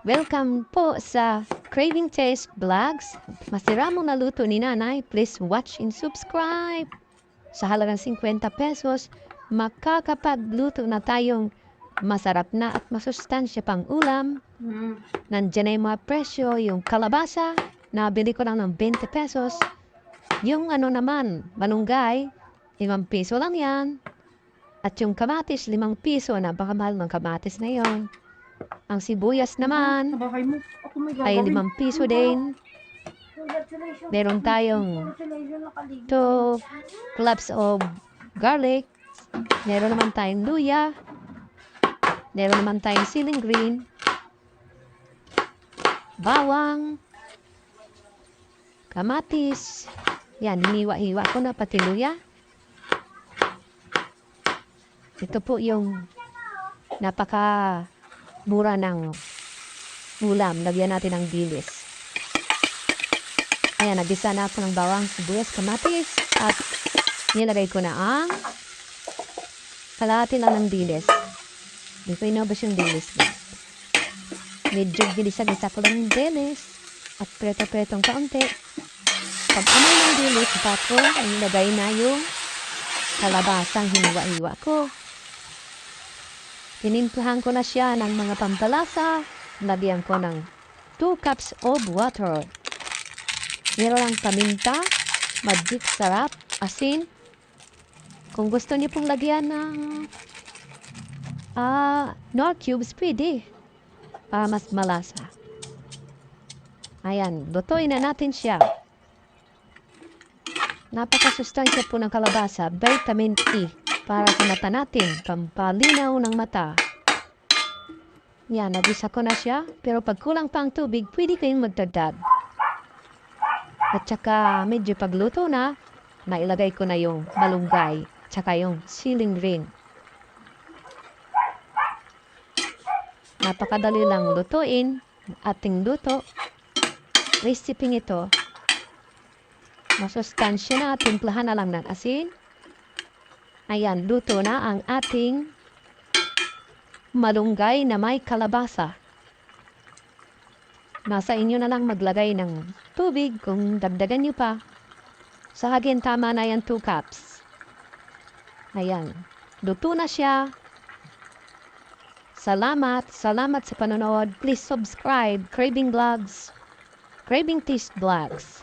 Welcome po sa Craving Taste Vlogs. Masira mong naluto ni Nanay. Please watch and subscribe. Sa halagang 50 pesos, makakapagluto na tayong masarap na at masustansya pang ulam. Nandiyan na yung mga presyo, yung kalabasa, nabili ko lang ng 20 pesos. Yung malunggay, 5 piso lang yan. At yung kamatis, 5 piso, napakamahal ng kamatis na yon. Ang sibuyas naman ay 5 piso din. Meron tayong 2 cloves of garlic. Meron naman tayong luya. Meron naman tayong siling green. Bawang. Kamatis. Yan, hiniwa-hiwa ko na pati luya. Ito po yung mura ng ulam. Lagyan natin ng dilis. Ayan, nagisa na ako ng bawang, sibuyas, kamatis. At nilagay ko na ang kalahati lang ng dilis. Hindi ko inubos yung dilis. Medyo gilisa-gisa ko lang yung dilis. At preto-pretong kaunti. Pag amoy ng dilis, ko, nilagay na yung kalabasang hiniwa-hiwa ko. Tinimplahan ko na siya ng mga pampalasa. Lagyan ko ng 2 cups of water. Meron lang paminta, magic sarap, asin. Kung gusto niyo pong lagyan ng nor cubes, pwede. Para mas malasa. Ayan, lutuin na natin siya. Napakasustansya po ng kalabasa, vitamin E. Para sa mata natin, pampalinaw ng mata. Yan, nagisa ko na siya. Pero pag kulang pa ang tubig, pwede kayong magdagdag. At saka medyo pagluto na, nailagay ko na yung malunggay, tsaka yung siling green. Napakadali lang lutuin, ating luto. Recipe ito. Masustansya na, timplahan na lang ng asin. Ayan, luto na ang ating malunggay na may kalabasa. Nasa inyo na lang maglagay ng tubig kung dagdagan nyo pa. Sa akin, tama na yan 2 cups. Ayan, luto na siya. Salamat sa panonood. Please subscribe, Craving Taste Vlogs.